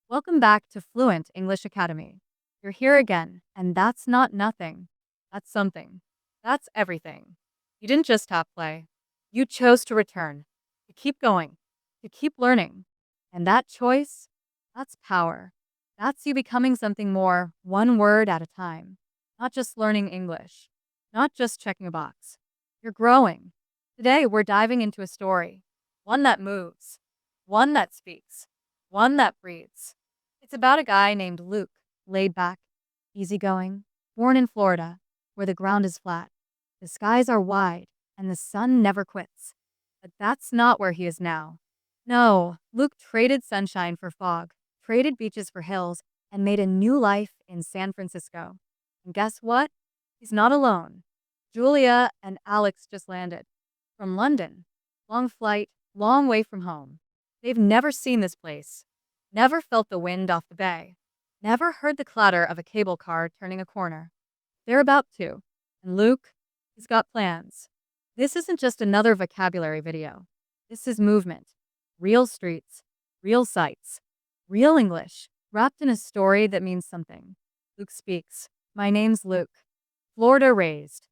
Welcome back to Fluent English Academy. You're here again, and that's not nothing. That's something. That's everything. You didn't just tap play. You chose to return, to keep going, to keep learning. And that choice, that's power. That's you becoming something more, one word at a time. Not just learning English, not just checking a box. You're growing. Today, we're diving into a story, one that moves, one that speaks, one that breathes. It's about a guy named Luke, laid back, easygoing, born in Florida, where the ground is flat, the skies are wide, and the sun never quits. But that's not where he is now. No, Luke traded sunshine for fog, traded beaches for hills, and made a new life in San Francisco. And guess what? He's not alone. Julia and Alex just landed from London. Long flight, long way from home. They've never seen this place, never felt the wind off the bay, never heard the clatter of a cable car turning a corner. They're about to. And Luke, he's got plans. This isn't just another vocabulary video. This is movement. Real streets, real sights, real English, wrapped in a story that means something. Luke speaks. My name's Luke. Florida raised.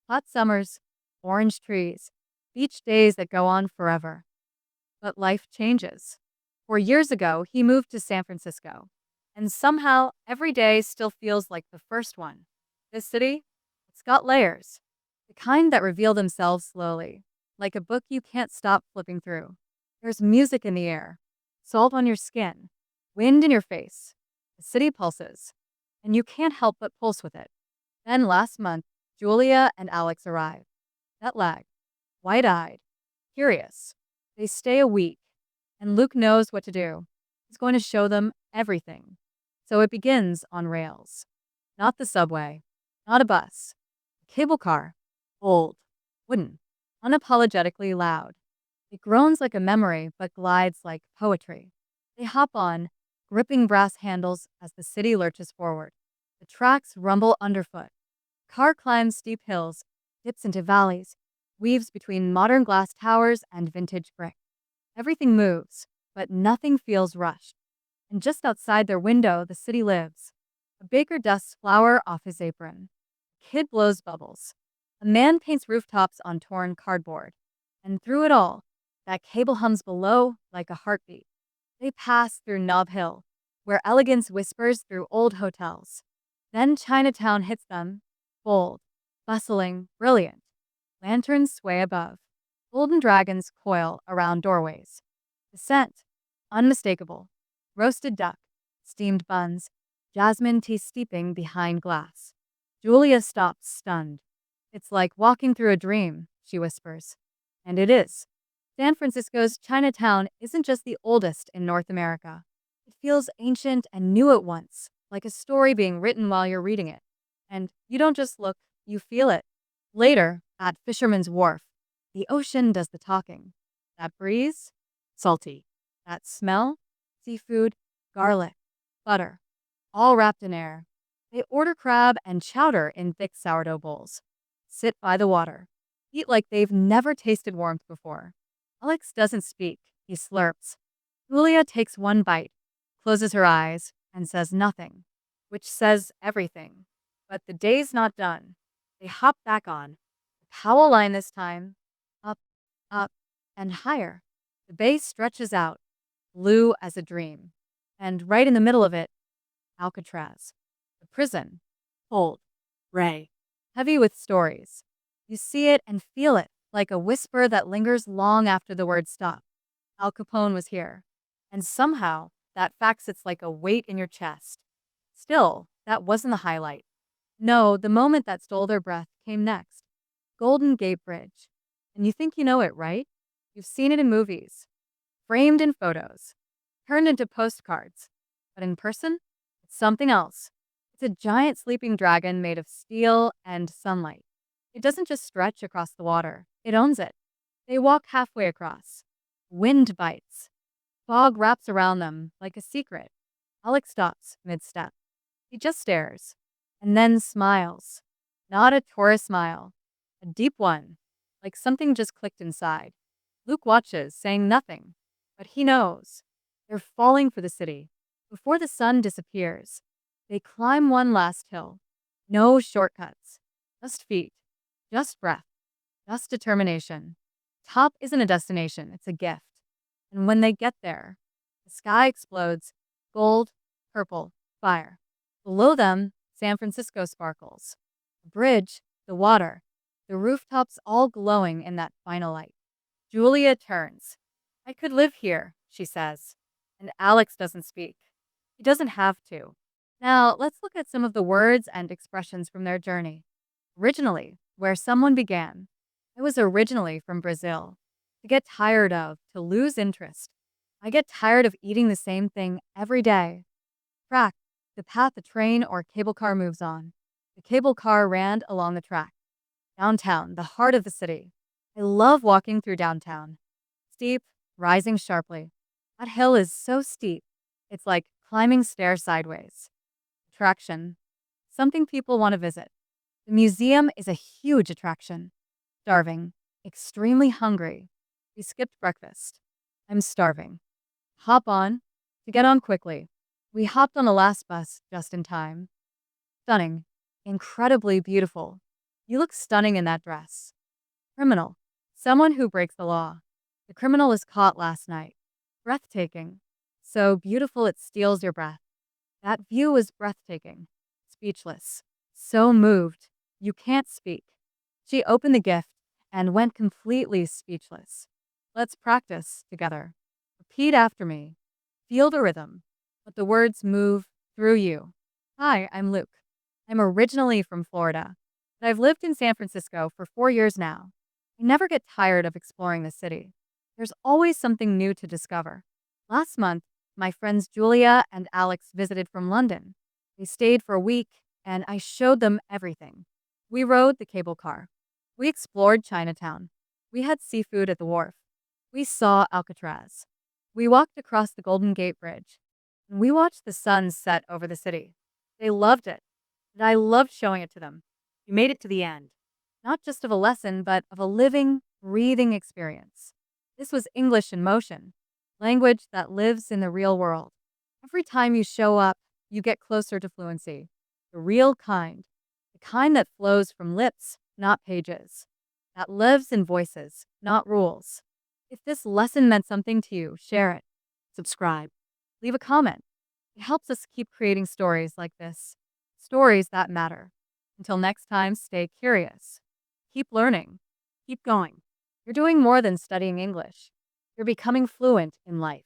Hot summers, orange trees, beach days that go on forever. But life changes. 4 years ago, he moved to San Francisco. And somehow, every day still feels like the first one. This city, it's got layers. The kind that reveal themselves slowly, like a book you can't stop flipping through. There's music in the air, salt on your skin, wind in your face. The city pulses, and you can't help but pulse with it. Then last month, Julia and Alex arrive. Jet lagged, wide-eyed, curious. They stay a week, and Luke knows what to do. He's going to show them everything. So it begins on rails. Not the subway, not a bus. A cable car. Old, wooden, unapologetically loud. It groans like a memory, but glides like poetry. They hop on, gripping brass handles as the city lurches forward. The tracks rumble underfoot. The car climbs steep hills, dips into valleys, weaves between modern glass towers and vintage brick. Everything moves, but nothing feels rushed. And just outside their window, the city lives. A baker dusts flour off his apron. A kid blows bubbles. A man paints rooftops on torn cardboard. And through it all, that cable hums below like a heartbeat. They pass through Nob Hill, where elegance whispers through old hotels. Then Chinatown hits them, bold, bustling, brilliant. Lanterns sway above. Golden dragons coil around doorways. The scent, unmistakable. Roasted duck, steamed buns, jasmine tea steeping behind glass. Julia stops, stunned. It's like walking through a dream, she whispers. And it is. San Francisco's Chinatown isn't just the oldest in North America. It feels ancient and new at once, like a story being written while you're reading it. And you don't just look, you feel it. Later, at Fisherman's Wharf, the ocean does the talking. That breeze? Salty. That smell? Seafood, garlic, butter, all wrapped in air. They order crab and chowder in thick sourdough bowls. Sit by the water. Eat like they've never tasted warmth before. Alex doesn't speak. He slurps. Julia takes one bite, closes her eyes, and says nothing, which says everything. But the day's not done. They hop back on. The Powell line this time. Up, up, and higher. The bay stretches out, blue as a dream. And right in the middle of it, Alcatraz. The prison. Cold. Gray. Heavy with stories. You see it and feel it, like a whisper that lingers long after the words stop. Al Capone was here. And somehow, that fact sits like a weight in your chest. Still, that wasn't the highlight. No, the moment that stole their breath came next. Golden Gate Bridge. And you think you know it, right? You've seen it in movies. Framed in photos. Turned into postcards. But in person, it's something else. It's a giant sleeping dragon made of steel and sunlight. It doesn't just stretch across the water. It owns it. They walk halfway across. Wind bites. Fog wraps around them like a secret. Alex stops mid-step. He just stares. And then smiles. Not a tourist smile. A deep one. Like something just clicked inside. Luke watches, saying nothing. But he knows. They're falling for the city. Before the sun disappears, they climb one last hill. No shortcuts, just feet, just breath, just determination. Top isn't a destination, it's a gift. And when they get there, the sky explodes gold, purple, fire. Below them, San Francisco sparkles. The bridge, the water, the rooftops all glowing in that final light. Julia turns. I could live here, she says. And Alex doesn't speak. He doesn't have to. Now, let's look at some of the words and expressions from their journey. Originally, where someone began. I was originally from Brazil. To get tired of, to lose interest. I get tired of eating the same thing every day. Track, the path a train or cable car moves on. The cable car ran along the track. Downtown, the heart of the city. I love walking through downtown. Steep, rising sharply. That hill is so steep. It's like climbing stairs sideways. Attraction, something people want to visit. The museum is a huge attraction. Starving, extremely hungry. We skipped breakfast. I'm starving. Hop on. To get on quickly. We hopped on the last bus just in time. Stunning. Incredibly beautiful. You look stunning in that dress. Criminal. Someone who breaks the law. The criminal was caught last night. Breathtaking. So beautiful it steals your breath. That view was breathtaking. Speechless. So moved. You can't speak. She opened the gift and went completely speechless. Let's practice together. Repeat after me. Feel the rhythm. Let the words move through you. Hi, I'm Luke. I'm originally from Florida, but I've lived in San Francisco for 4 years now. I never get tired of exploring the city. There's always something new to discover. Last month, my friends Julia and Alex visited from London. They stayed for a week, and I showed them everything. We rode the cable car. We explored Chinatown. We had seafood at the wharf. We saw Alcatraz. We walked across the Golden Gate Bridge. And we watched the sun set over the city. They loved it, and I loved showing it to them. We made it to the end, not just of a lesson, but of a living, breathing experience. This was English in motion, language that lives in the real world. Every time you show up, you get closer to fluency. The real kind. The kind that flows from lips, not pages. That lives in voices, not rules. If this lesson meant something to you, share it. Subscribe. Leave a comment. It helps us keep creating stories like this. Stories that matter. Until next time, stay curious. Keep learning. Keep going. You're doing more than studying English. You're becoming fluent in life.